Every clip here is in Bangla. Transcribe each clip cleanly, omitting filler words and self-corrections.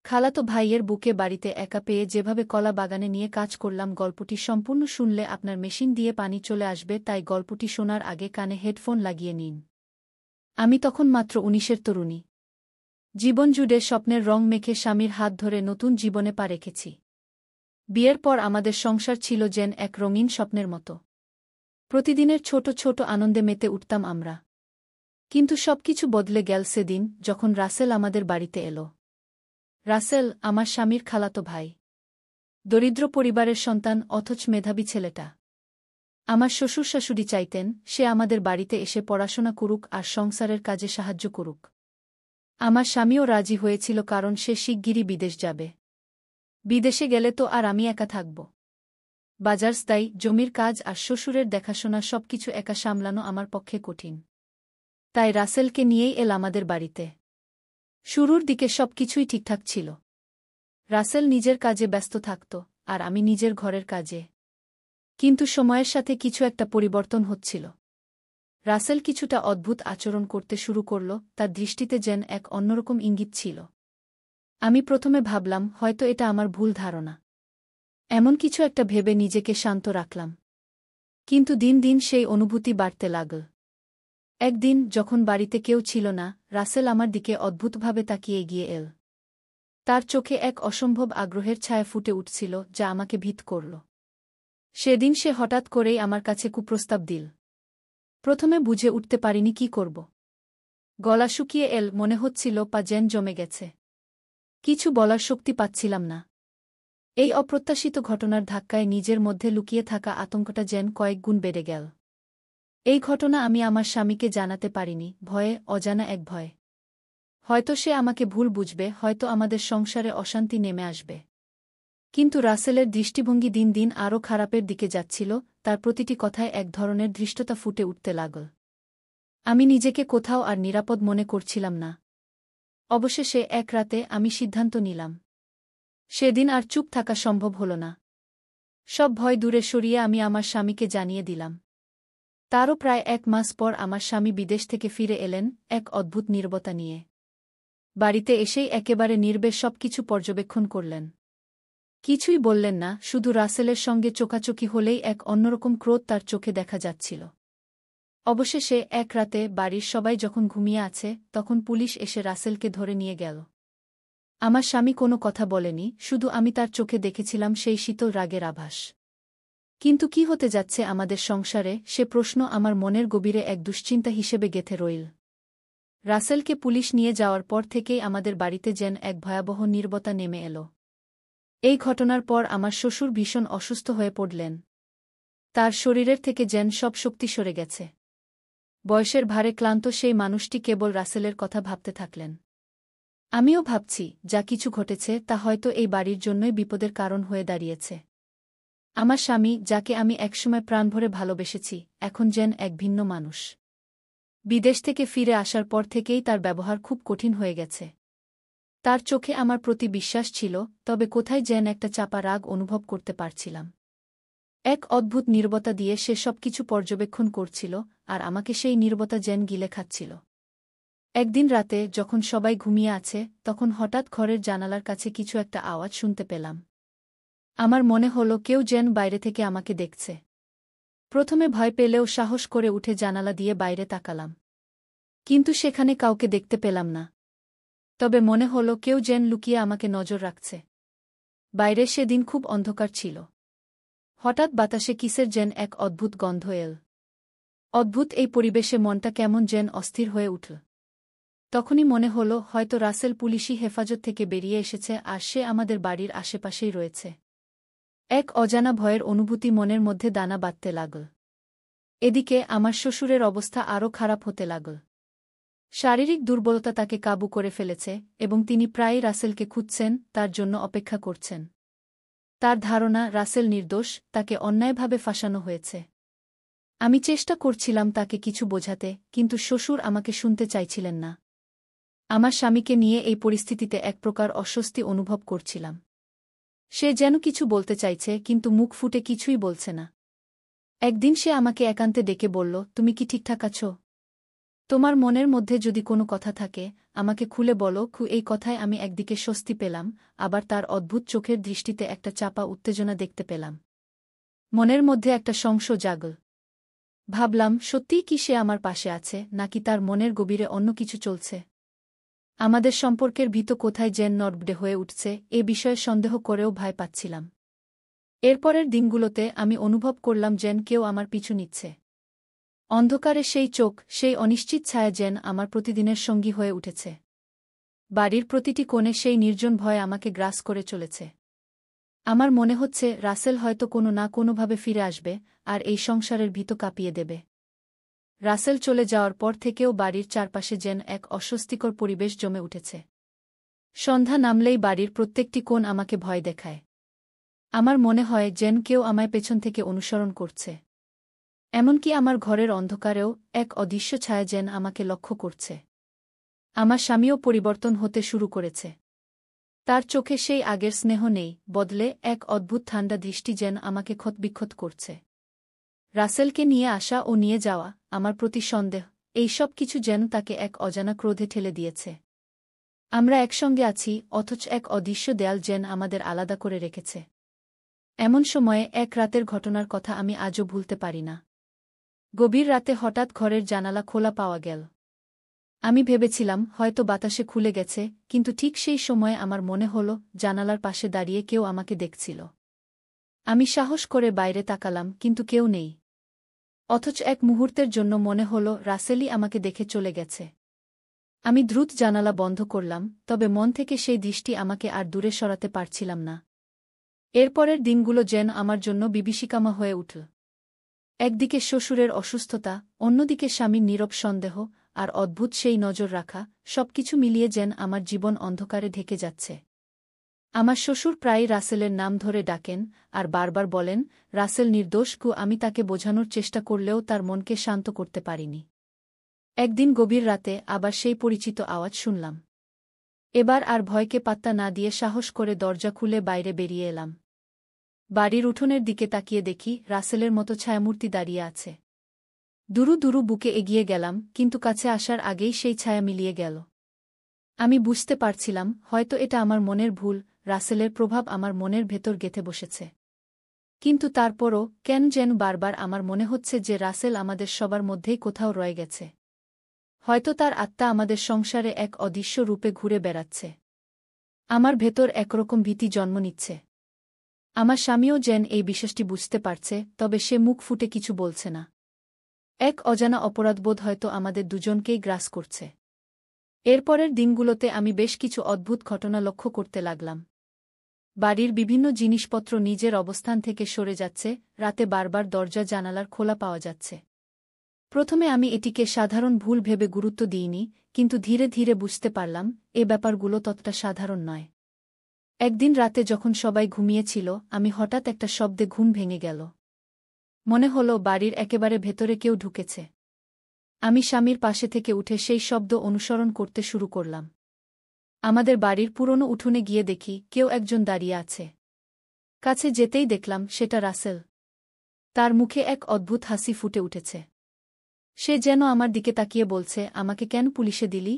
খালাতো ভাইয়ের বুকে বাড়িতে একা পেয়ে যেভাবে কলা বাগানে নিয়ে কাজ করলাম, গল্পটি সম্পূর্ণ শুনলে আপনার মেশিন দিয়ে পানি চলে আসবে, তাই গল্পটি শোনার আগে কানে হেডফোন লাগিয়ে নিন। আমি তখন মাত্র ১৯-এর তরুণী। জীবন জুড়ে স্বপ্নের রং মেখে স্বামীর হাত ধরে নতুন জীবনে পা রেখেছি। বিয়ের পর আমাদের সংসার ছিল যেন এক রঙিন স্বপ্নের মতো। প্রতিদিনের ছোট ছোট আনন্দে মেতে উঠতাম আমরা। কিন্তু সবকিছু বদলে গেল সেদিন যখন রাসেল আমাদের বাড়িতে এলো। রাসেল আমার স্বামীর খালাতো ভাই। দরিদ্র পরিবারের সন্তান, অথচ মেধাবী ছেলেটা। আমার শ্বশুর শাশুড়ি চাইতেন সে আমাদের বাড়িতে এসে পড়াশোনা করুক আর সংসারের কাজে সাহায্য করুক। আমার স্বামীও রাজি হয়েছিল, কারণ সে শিগগিরই বিদেশ যাবে। বিদেশে গেলে তো আর আমি একা থাকব। বাজার স্থায়ী, জমির কাজ আর শ্বশুরের দেখাশোনা সবকিছু একা সামলানো আমার পক্ষে কঠিন। তাই রাসেলকে নিয়েই এল আমাদের বাড়িতে। শুরুর দিকে সবকিছুই ঠিকঠাক ছিল। রাসেল নিজের কাজে ব্যস্ত থাকত আর আমি নিজের ঘরের কাজে। কিন্তু সময়ের সাথে কিছু একটা পরিবর্তন হচ্ছিল। রাসেল কিছুটা অদ্ভুত আচরণ করতে শুরু করল, তার দৃষ্টিতে যেন এক অন্যরকম ইঙ্গিত ছিল। আমি প্রথমে ভাবলাম হয়তো এটা আমার ভুল ধারণা। এমন কিছু একটা ভেবে নিজেকে শান্ত রাখলাম। কিন্তু দিন দিন সেই অনুভূতি বাড়তে লাগল। একদিন যখন বাড়িতে কেউ ছিল না, রাসেল আমার দিকে অদ্ভুতভাবে তাকিয়ে এগিয়ে এল। তার চোখে এক অসম্ভব আগ্রহের ছায়া ফুটে উঠছিল, যা আমাকে ভীত করল। সেদিন সে হঠাৎ করেই আমার কাছে কুপ্রস্তাব দিল। প্রথমে বুঝে উঠতে পারিনি কি করব। গলা শুকিয়ে এল, মনে হচ্ছিল পা যেন জমে গেছে। কিছু বলার শক্তি পাচ্ছিলাম না। এই অপ্রত্যাশিত ঘটনার ধাক্কায় নিজের মধ্যে লুকিয়ে থাকা আতঙ্কটা যেন কয়েক গুণ বেড়ে গেল। এই ঘটনা আমি আমার স্বামীকে জানাতে পারিনি, ভয়ে, অজানা এক ভয়। হয়তো সে আমাকে ভুল বুঝবে, হয়তো আমাদের সংসারে অশান্তি নেমে আসবে। কিন্তু রাসেলের দৃষ্টিভঙ্গি দিন দিন আরও খারাপের দিকে যাচ্ছিল, তার প্রতিটি কথায় এক ধরনের ধৃষ্টতা ফুটে উঠতে লাগল। আমি নিজেকে কোথাও আর নিরাপদ মনে করছিলাম না। অবশেষে এক রাতে আমি সিদ্ধান্ত নিলাম। সেদিন আর চুপ থাকা সম্ভব হল না। সব ভয় দূরে সরিয়ে আমি আমার স্বামীকে জানিয়ে দিলাম। তারও প্রায় ১ মাস পর আমার স্বামী বিদেশ থেকে ফিরে এলেন, এক অদ্ভুত নীরবতা নিয়ে। বাড়িতে এসেই একেবারে নীরবে সবকিছু পর্যবেক্ষণ করলেন। কিছুই বললেন না, শুধু রাসেলের সঙ্গে চোখাচোখি হলেই এক অন্যরকম ক্রোধ তার চোখে দেখা যাচ্ছিল। অবশেষে এক রাতে বাড়ির সবাই যখন ঘুমিয়ে আছে, তখন পুলিশ এসে রাসেলকে ধরে নিয়ে গেল। আমার স্বামী কোনো কথা বলেনি, শুধু আমি তার চোখে দেখেছিলাম সেই শীতল রাগের আভাস। কিন্তু কি হতে যাচ্ছে আমাদের সংসারে, সে প্রশ্ন আমার মনের গভীরে এক দুশ্চিন্তা হিসেবে গেঁথে রইল। রাসেলকে পুলিশ নিয়ে যাওয়ার পর থেকেই আমাদের বাড়িতে যেন এক ভয়াবহ নীরবতা নেমে এল। এই ঘটনার পর আমার শ্বশুর ভীষণ অসুস্থ হয়ে পড়লেন। তার শরীরের থেকে যেন সব শক্তি সরে গেছে। বয়সের ভারে ক্লান্ত সেই মানুষটি কেবল রাসেলের কথা ভাবতে থাকলেন। আমিও ভাবছি, যা কিছু ঘটেছে তা হয়তো এই বাড়ির জন্যই বিপদের কারণ হয়ে দাঁড়িয়েছে। আমার স্বামী, যাকে আমি একসময় প্রাণভরে ভালোবেসেছি, এখন যেন এক ভিন্ন মানুষ। বিদেশ থেকে ফিরে আসার পর থেকেই তার ব্যবহার খুব কঠিন হয়ে গেছে। তার চোখে আমার প্রতি বিশ্বাস ছিল, তবে কোথায় যেন একটা চাপা রাগ অনুভব করতে পারছিলাম। এক অদ্ভুত নীরবতা দিয়ে সে সবকিছু পর্যবেক্ষণ করছিল, আর আমাকে সেই নীরবতা যেন গিলে খাচ্ছিল। একদিন রাতে যখন সবাই ঘুমিয়ে আছে, তখন হঠাৎ ঘরের জানালার কাছে কিছু একটা আওয়াজ শুনতে পেলাম। আমার মনে হলো কেউ যেন বাইরে থেকে আমাকে দেখছে। প্রথমে ভয় পেলেও সাহস করে উঠে জানালা দিয়ে বাইরে তাকালাম। কিন্তু সেখানে কাউকে দেখতে পেলাম না। তবে মনে হলো কেউ যেন লুকিয়ে আমাকে নজর রাখছে। বাইরে সেদিন খুব অন্ধকার ছিল। হঠাৎ বাতাসে কিসের যেন এক অদ্ভুত গন্ধ এল। অদ্ভুত এই পরিবেশে মনটা কেমন যেন অস্থির হয়ে উঠল। তখনই মনে হলো হয়তো রাসেল পুলিশি হেফাজত থেকে বেরিয়ে এসেছে আর সে আমাদের বাড়ির আশেপাশেই রয়েছে। এক অজানা ভয়ের অনুভূতি মনের মধ্যে দানা বাঁধতে লাগল। এদিকে আমার শ্বশুরের অবস্থা আরও খারাপ হতে লাগল। শারীরিক দুর্বলতা তাকে কাবু করে ফেলেছে এবং তিনি প্রায়ই রাসেলকে খুঁজছেন, তার জন্য অপেক্ষা করছেন। তার ধারণা রাসেল নির্দোষ, তাকে অন্যায়ভাবে ফাঁসানো হয়েছে। আমি চেষ্টা করছিলাম তাকে কিছু বোঝাতে, কিন্তু শ্বশুর আমাকে শুনতে চাইছিলেন না। আমার স্বামীকে নিয়ে এই পরিস্থিতিতে এক প্রকার অস্বস্তি অনুভব করছিলাম। সে যেন কিছু বলতে চাইছে, কিন্তু মুখ ফুটে কিছুই বলছে না। একদিন সে আমাকে একান্তে ডেকে বলল, তুমি কি ঠিকঠাক আছো? তোমার মনের মধ্যে যদি কোনো কথা থাকে আমাকে খুলে বলো। এই কথায় আমি একদিকে স্বস্তি পেলাম, আবার তার অদ্ভুত চোখের দৃষ্টিতে একটা চাপা উত্তেজনা দেখতে পেলাম। মনের মধ্যে একটা সংশয় জাগল। ভাবলাম, সত্যিই কি সে আমার পাশে আছে, নাকি তার মনের গভীরে অন্য কিছু চলছে। আমাদের সম্পর্কের ভিত কোথায় যেন নড়বড়ে হয়ে উঠছে, এ বিষয়ে সন্দেহ করেও ভয় পাচ্ছিলাম। এরপরের দিনগুলোতে আমি অনুভব করলাম যেন কেউ আমার পিছু নিচ্ছে। অন্ধকারে সেই চোখ, সেই অনিশ্চিত ছায়া যেন আমার প্রতিদিনের সঙ্গী হয়ে উঠেছে। বাড়ির প্রতিটি কোণে সেই নির্জন ভয় আমাকে গ্রাস করে চলেছে। আমার মনে হচ্ছে রাসেল হয়তো কোনো না কোনোভাবে ফিরে আসবে, আর এই সংসারের ভিত কাঁপিয়ে দেবে। রাসেল চলে যাওয়ার পর থেকেও বাড়ির চারপাশে যেন এক অস্বস্তিকর পরিবেশ জমে উঠেছে। সন্ধ্যা নামলেই বাড়ির প্রত্যেকটি কোণ আমাকে ভয় দেখায়। আমার মনে হয় যেন কেউ আমায় পেছন থেকে অনুসরণ করছে। এমনকি আমার ঘরের অন্ধকারেও এক অদৃশ্য ছায়া যেন আমাকে লক্ষ্য করছে। আমার স্বামীও পরিবর্তন হতে শুরু করেছে। তার চোখে সেই আগের স্নেহ নেই, বদলে এক অদ্ভুত ঠান্ডা দৃষ্টি যেন আমাকে ক্ষতবিক্ষত করছে। রাসেলকে নিয়ে আসা ও নিয়ে যাওয়া, আমার প্রতি সন্দেহ, এই সব কিছু যেন তাকে এক অজানা ক্রোধে ঠেলে দিয়েছে। আমরা একসঙ্গে আছি, অথচ এক অদৃশ্য দেয়াল যেন আমাদের আলাদা করে রেখেছে। এমন সময়ে এক রাতের ঘটনার কথা আমি আজও ভুলতে পারি না। গভীর রাতে হঠাৎ ঘরের জানালা খোলা পাওয়া গেল। আমি ভেবেছিলাম হয়তো বাতাসে খুলে গেছে, কিন্তু ঠিক সেই সময়ে আমার মনে হল জানালার পাশে দাঁড়িয়ে কেউ আমাকে দেখছিল। আমি সাহস করে বাইরে তাকালাম, কিন্তু কেউ নেই। অথচ এক মুহূর্তের জন্য মনে হল রাসেলই আমাকে দেখে চলে গেছে। আমি দ্রুত জানালা বন্ধ করলাম, তবে মন থেকে সেই দৃষ্টি আমাকে আর দূরে সরাতে পারছিলাম না। এরপরের দিনগুলো যেন আমার জন্য বিভীষিকাময় হয়ে উঠল। একদিকে শ্বশুরের অসুস্থতা, অন্যদিকে স্বামীর নীরব সন্দেহ, আর অদ্ভুত সেই নজর রাখা, সবকিছু মিলিয়ে যেন আমার জীবন অন্ধকারে ঢেকে যাচ্ছে। আমার শ্বশুর প্রায়ই রাসেলের নাম ধরে ডাকেন, আর বারবার বলেন রাসেল নির্দোষ। আমি তাকে বোঝানোর চেষ্টা করলেও তার মনকে শান্ত করতে পারিনি। একদিন গভীর রাতে আবার সেই পরিচিত আওয়াজ শুনলাম। এবার আর ভয়কে পাত্তা না দিয়ে সাহস করে দরজা খুলে বাইরে বেরিয়ে এলাম। বাড়ির উঠোনের দিকে তাকিয়ে দেখি রাসেলের মতো ছায়ামূর্তি দাঁড়িয়ে আছে। দুরু দুরু বুকে এগিয়ে গেলাম, কিন্তু কাছে আসার আগেই সেই ছায়া মিলিয়ে গেল। আমি বুঝতে পারছিলাম হয়তো এটা আমার মনের ভুল, রাসেলের প্রভাব আমার মনের ভেতর গেঁথে বসেছে। কিন্তু তারপরও কেন যেন বারবার আমার মনে হচ্ছে যে রাসেল আমাদের সবার মধ্যেই কোথাও রয়ে গেছে। হয়তো তার আত্মা আমাদের সংসারে এক অদৃশ্য রূপে ঘুরে বেড়াচ্ছে। আমার ভেতর একরকম ভীতি জন্ম নিচ্ছে। আমার স্বামীও যেন এই বিষয়টি বুঝতে পারছে, তবে সে মুখ ফুটে কিছু বলছে না। এক অজানা অপরাধবোধ হয়তো আমাদের দুজনকেই গ্রাস করছে। এরপরের দিনগুলোতে আমি বেশ কিছু অদ্ভুত ঘটনা লক্ষ্য করতে লাগলাম। বাড়ির বিভিন্ন জিনিসপত্র নিজের অবস্থান থেকে সরে যাচ্ছে, রাতে বারবার দরজা জানালার খোলা পাওয়া যাচ্ছে। প্রথমে আমি এটিকে সাধারণ ভুল ভেবে গুরুত্ব দিইনি, কিন্তু ধীরে ধীরে বুঝতে পারলাম এ ব্যাপারগুলো ততটা সাধারণ নয়। একদিন রাতে যখন সবাই ঘুমিয়েছিল, আমি হঠাৎ একটা শব্দে ঘুম ভেঙে গেল। মনে হলো বাড়ির একেবারে ভেতরে কেউ ঢুকেছে। আমি স্বামীর পাশে থেকে উঠে সেই শব্দ অনুসরণ করতে শুরু করলাম। আমাদের বাড়ির পুরনো উঠোনে গিয়ে দেখি কেউ একজন দাঁড়িয়ে আছে। কাছে যেতেই দেখলাম সেটা রাসেল। তার মুখে এক অদ্ভুত হাসি ফুটে উঠেছে। সে যেন আমার দিকে তাকিয়ে বলছে, আমাকে কেন পুলিশে দিলি?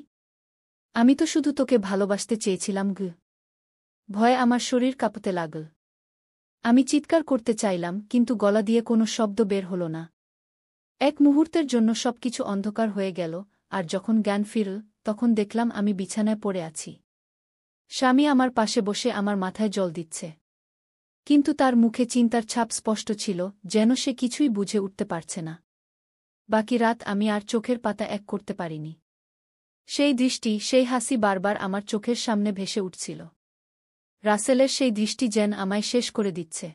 আমি তো শুধু তোকে ভালোবাসতে চেয়েছিলাম। ভয়ে আমার শরীর কাঁপতে লাগল। আমি চিৎকার করতে চাইলাম, কিন্তু গলা দিয়ে কোনো শব্দ বের হল না। এক মুহূর্তের জন্য সবকিছু অন্ধকার হয়ে গেল, আর যখন জ্ঞান ফিরল তখন দেখলাম আমি বিছানায় পড়ে আছি। স্বামী আমার পাশে বসে আমার মাথায় জল দিচ্ছে। কিন্তু তার মুখে চিন্তার ছাপ স্পষ্ট ছিল, যেন সে কিছুই বুঝে উঠতে পারছে না। বাকি রাত আমি আর চোখের পাতা এক করতে পারিনি। সেই দৃষ্টি, সেই হাসি বারবার আমার চোখের সামনে ভেসে উঠছিল। রাসেলের সেই দৃষ্টি যেন আমায় শেষ করে দিচ্ছে।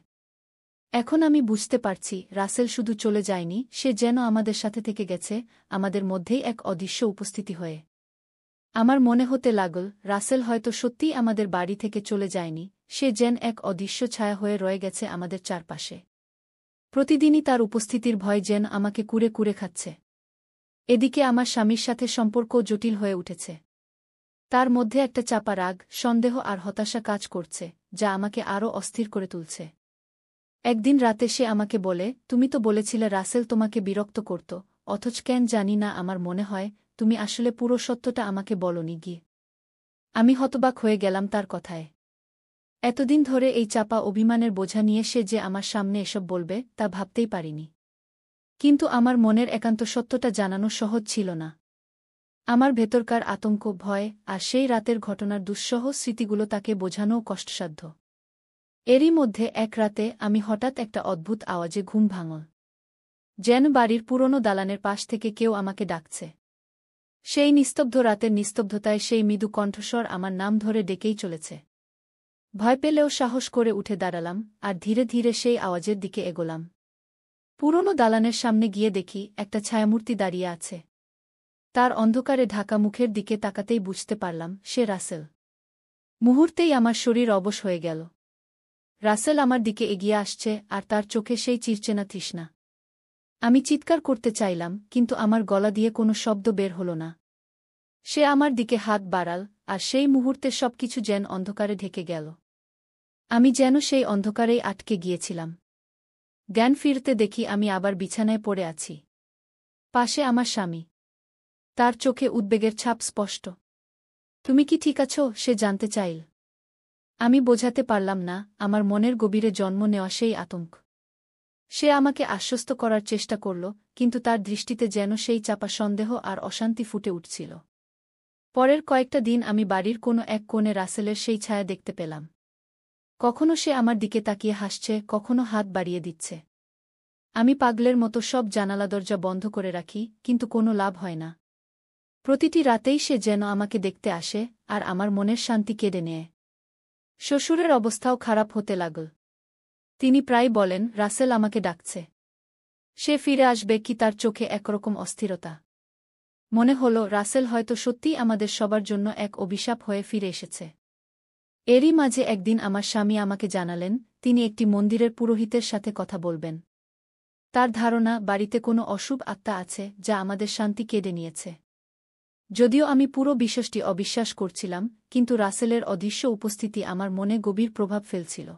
এখন আমি বুঝতে পারছি রাসেল শুধু চলে যায়নি, সে যেন আমাদের সাথে থেকে গেছে, আমাদের মধ্যেই এক অদৃশ্য উপস্থিতি হয়ে। আমার মনে হতে লাগল রাসেল হয়তো সত্যিই আমাদের বাড়ি থেকে চলে যায়নি, সে যেন এক অদৃশ্য ছায়া হয়ে রয়ে গেছে আমাদের চারপাশে। প্রতিদিনই তার উপস্থিতির ভয় যেন আমাকে কুরে কুরে খাচ্ছে। এদিকে আমার স্বামীর সাথে সম্পর্কও জটিল হয়ে উঠেছে। তার মধ্যে একটা চাপা রাগ, সন্দেহ আর হতাশা কাজ করছে, যা আমাকে আরও অস্থির করে তুলছে। একদিন রাতে সে আমাকে বলে, তুমি তো বলেছিলে রাসেল তোমাকে বিরক্ত করত, অথচ কেন জানি না আমার মনে হয় তুমি আসলে পুরো সত্যটা আমাকে বলনি গিয়ে। আমি হতবাক হয়ে গেলাম তার কথায়। এতদিন ধরে এই চাপা অভিমানের বোঝা নিয়ে সে যে আমার সামনে এসব বলবে তা ভাবতেই পারিনি। কিন্তু আমার মনের একান্ত সত্যটা জানানো সহজ ছিল না। আমার ভেতরকার আতঙ্ক, ভয় আর সেই রাতের ঘটনার দুঃসহ স্মৃতিগুলো তাকে বোঝানোও কষ্টসাধ্য। এরই মধ্যে এক রাতে আমি হঠাৎ একটা অদ্ভুত আওয়াজে ঘুম ভাঙল। যেন বাড়ির পুরনো দালানের পাশ থেকে কেউ আমাকে ডাকছে। সেই নিস্তব্ধ রাতের নিস্তব্ধতায় সেই মৃদু কণ্ঠস্বর আমার নাম ধরে ডেকেই চলেছে। ভয় পেলেও সাহস করে উঠে দাঁড়ালাম আর ধীরে ধীরে সেই আওয়াজের দিকে এগোলাম। পুরনো দালানের সামনে গিয়ে দেখি একটা ছায়ামূর্তি দাঁড়িয়ে আছে। তার অন্ধকারে ঢাকা মুখের দিকে তাকাতেই বুঝতে পারলাম সে রাসেল। মুহূর্তেই আমার শরীর অবশ হয়ে গেল। রাসেল আমার দিকে এগিয়ে আসছে আর তার চোখে সেই চিরচেনা তৃষ্ণা। আমি চিৎকার করতে চাইলাম, কিন্তু আমার গলা দিয়ে কোনো শব্দ বের হল না। সে আমার দিকে হাত বাড়াল, আর সেই মুহূর্তে সবকিছু যেন অন্ধকারে ঢেকে গেল। আমি যেন সেই অন্ধকারেই আটকে গিয়েছিলাম। জ্ঞান ফিরতে দেখি আমি আবার বিছানায় পড়ে আছি। পাশে আমার স্বামী। তার চোখে উদ্বেগের ছাপ স্পষ্ট। তুমি কি ঠিক আছো? সে জানতে চাইল। আমি বোঝাতে পারলাম না আমার মনের গভীরে জন্ম নেওয়া সেই আতঙ্ক। সে আমাকে আশ্বস্ত করার চেষ্টা করল, কিন্তু তার দৃষ্টিতে যেন সেই চাপা সন্দেহ আর অশান্তি ফুটে উঠছিল। পরের কয়েকটা দিন আমি বাড়ির কোনো এক কোণে রাসেলের সেই ছায়া দেখতে পেলাম। কখনো সে আমার দিকে তাকিয়ে হাসছে, কখনো হাত বাড়িয়ে দিচ্ছে। আমি পাগলের মতো সব জানালা দরজা বন্ধ করে রাখি, কিন্তু কোনো লাভ হয় না। প্রতিটি রাতেই সে যেন আমাকে দেখতে আসে আর আমার মনের শান্তি কেড়ে নেয়। শ্বশুরের অবস্থাও খারাপ হতে লাগল। তিনি প্রায় বলেন, রাসেল আমাকে ডাকছে। সে ফিরে আসবে কি? তার চোখে একরকম অস্থিরতা। মনে হল রাসেল হয়তো সত্যিই আমাদের সবার জন্য এক অভিশাপ হয়ে ফিরে এসেছে। এরই মাঝে একদিন আমার স্বামী আমাকে জানালেন, তিনি একটি মন্দিরের পুরোহিতের সাথে কথা বলবেন। তার ধারণা বাড়িতে কোনো অশুভ আত্মা আছে যা আমাদের শান্তি কেড়ে নিয়েছে। যদিও আমি পুরো বিষয়টি অবিশ্বাস করছিলাম, কিন্তু রাসেলের অদৃশ্য উপস্থিতি আমার মনে গভীর প্রভাব ফেলছিল।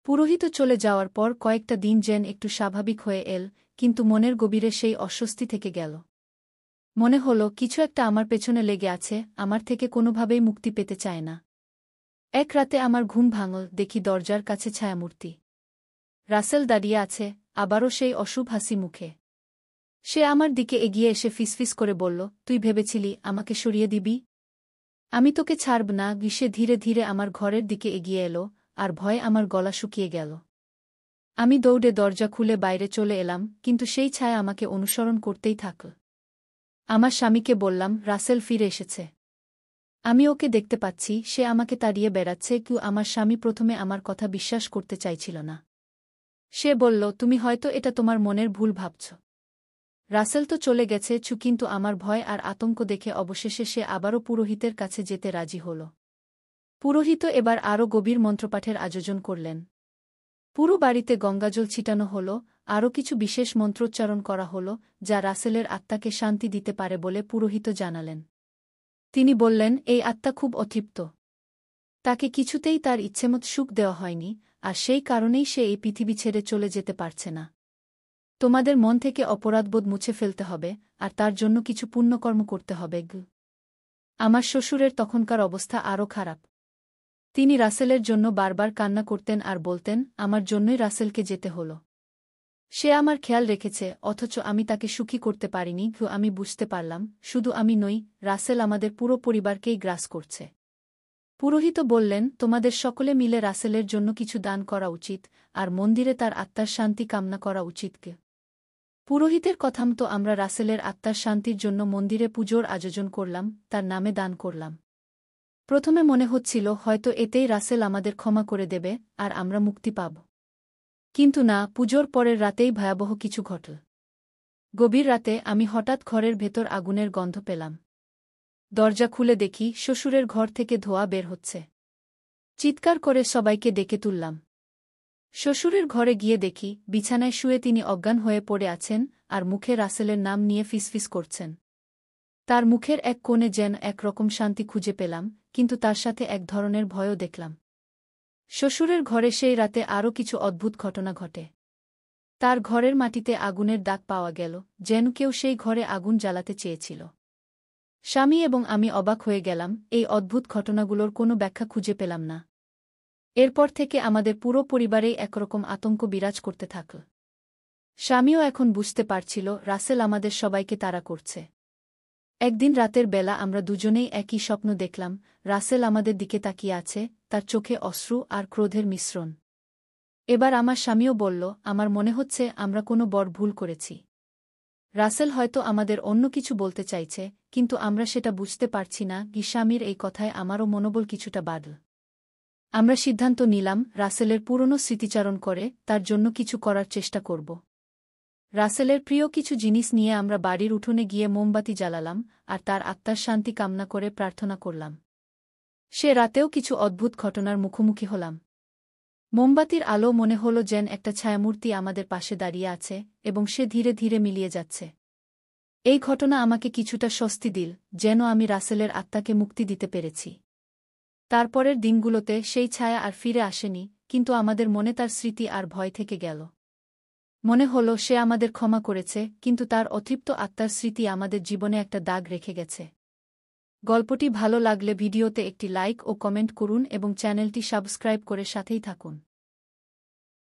পুরোহিত চলে যাওয়ার পর কয়েকটা দিন যেন একটু স্বাভাবিক হয়ে এল, কিন্তু মনের গভীরে সেই অস্বস্তি থেকে গেল। মনে হল কিছু একটা আমার পেছনে লেগে আছে, আমার থেকে কোনোভাবেই মুক্তি পেতে চায় না। এক রাতে আমার ঘুম ভাঙল, দেখি দরজার কাছে ছায়ামূর্তি। রাসেল দাঁড়িয়ে আছে, আবারও সেই অশুভ হাসি মুখে। সে আমার দিকে এগিয়ে এসে ফিসফিস করে বলল, তুই ভেবেছিলি আমাকে সরিয়ে দিবি? আমি তোকে ছাড়ব না। সে ধীরে ধীরে আমার ঘরের দিকে এগিয়ে এলো, আর ভয়ে আমার গলা শুকিয়ে গেল। আমি দৌড়ে দরজা খুলে বাইরে চলে এলাম, কিন্তু সেই ছায়া আমাকে অনুসরণ করতেই থাকল। আমার স্বামীকে বললাম, রাসেল ফিরে এসেছে। আমি ওকে দেখতে পাচ্ছি, সে আমাকে তাড়িয়ে বেড়াচ্ছে। আমার স্বামী প্রথমে আমার কথা বিশ্বাস করতে চাইছিল না। সে বলল, তুমি হয়তো এটা তোমার মনের ভুল ভাবছ। রাসেল তো চলে গেছে। কিন্তু আমার ভয় আর আতঙ্ক দেখে অবশেষে সে আবারও পুরোহিতের কাছে যেতে রাজি হল। পুরোহিত এবার আরও গভীর মন্ত্রপাঠের আয়োজন করলেন। পুরো বাড়িতে গঙ্গাজল ছিটানো হল, আরও কিছু বিশেষ মন্ত্রোচ্চারণ করা হল, যা রাসেলের আত্মাকে শান্তি দিতে পারে বলে পুরোহিত জানালেন। তিনি বললেন, এই আত্মা খুব অতৃপ্ত। তাকে কিছুতেই তার ইচ্ছেমত সুখ দেওয়া হয়নি, আর সেই কারণেই সে এই পৃথিবী ছেড়ে চলে যেতে পারছে না। তোমাদের মন থেকে অপরাধবোধ মুছে ফেলতে হবে, আর তার জন্য কিছু পুণ্যকর্ম করতে হবে। আমার শ্বশুরের তখনকার অবস্থা আরও খারাপ। তিনি রাসেলের জন্য বারবার কান্না করতেন আর বলতেন, আমার জন্যই রাসেলকে যেতে হল। সে আমার খেয়াল রেখেছে, অথচ আমি তাকে সুখী করতে পারিনি। আমি বুঝতে পারলাম, শুধু আমি নই, রাসেল আমাদের পুরো পরিবারকেই গ্রাস করছে। পুরোহিত বললেন, তোমাদের সকলে মিলে রাসেলের জন্য কিছু দান করা উচিত, আর মন্দিরে তার আত্মার শান্তি কামনা করা উচিত। পুরোহিতের কথামতো আমরা রাসেলের আত্মার শান্তির জন্য মন্দিরে পুজোর আয়োজন করলাম, তার নামে দান করলাম। প্রথমে মনে হচ্ছিল হয়তো এতেই রাসেল আমাদের ক্ষমা করে দেবে আর আমরা মুক্তি পাব। কিন্তু না, পুজোর পরের রাতেই ভয়াবহ কিছু ঘটল। গভীর রাতে আমি হঠাৎ ঘরের ভেতর আগুনের গন্ধ পেলাম। দরজা খুলে দেখি শ্বশুরের ঘর থেকে ধোঁয়া বের হচ্ছে। চিৎকার করে সবাইকে ডেকে তুললাম। শ্বশুরের ঘরে গিয়ে দেখি বিছানায় শুয়ে তিনি অজ্ঞান হয়ে পড়ে আছেন আর মুখে রাসেলের নাম নিয়ে ফিসফিস করছেন। তার মুখের এক কোণে যেন একরকম শান্তি খুঁজে পেলাম, কিন্তু তার সাথে এক ধরনের ভয়ও দেখলাম। শ্বশুরের ঘরে সেই রাতে আরও কিছু অদ্ভুত ঘটনা ঘটে। তার ঘরের মাটিতে আগুনের দাগ পাওয়া গেল, যেন কেউ সেই ঘরে আগুন জ্বালাতে চেয়েছিল। স্বামী এবং আমি অবাক হয়ে গেলাম, এই অদ্ভুত ঘটনাগুলোর কোনো ব্যাখ্যা খুঁজে পেলাম না। এরপর থেকে আমাদের পুরো পরিবারেই একরকম আতঙ্ক বিরাজ করতে থাকল। স্বামীও এখন বুঝতে পারছিল রাসেল আমাদের সবাইকে তাড়া করছে। একদিন রাতের বেলা আমরা দুজনেই একই স্বপ্ন দেখলাম, রাসেল আমাদের দিকে তাকিয়ে আছে, তার চোখে অশ্রু আর ক্রোধের মিশ্রণ। এবার আমার স্বামীও বলল, আমার মনে হচ্ছে আমরা কোনো বড় ভুল করেছি। রাসেল হয়তো আমাদের অন্য কিছু বলতে চাইছে, কিন্তু আমরা সেটা বুঝতে পারছি না। স্বামীর এই কথায় আমারও মনোবল কিছুটা বাড়ল। আমরা সিদ্ধান্ত নিলাম, রাসেলের পুরনো স্মৃতিচারণ করে তার জন্য কিছু করার চেষ্টা করব। রাসেলের প্রিয় কিছু জিনিস নিয়ে আমরা বাড়ির উঠোনে গিয়ে মোমবাতি জ্বালালাম আর তার আত্মার শান্তি কামনা করে প্রার্থনা করলাম। সে রাতেও কিছু অদ্ভুত ঘটনার মুখোমুখি হলাম। মোমবাতির আলো মনে হল যেন একটা ছায়ামূর্তি আমাদের পাশে দাঁড়িয়ে আছে এবং সে ধীরে ধীরে মিলিয়ে যাচ্ছে। এই ঘটনা আমাকে কিছুটা স্বস্তি দিল, যেন আমি রাসেলের আত্মাকে মুক্তি দিতে পেরেছি। তারপরের দিনগুলোতে সেই ছায়া আর ফিরে আসেনি, কিন্তু আমাদের মনে তার স্মৃতি আর ভয় থেকে গেল। মনে হল সে আমাদের ক্ষমা করেছে, কিন্তু তার অতৃপ্ত আত্মার স্মৃতি আমাদের জীবনে একটা দাগ রেখে গেছে। গল্পটি ভালো লাগলে ভিডিওতে একটি লাইক ও কমেন্ট করুন এবং চ্যানেলটি সাবস্ক্রাইব করে সাথেই থাকুন।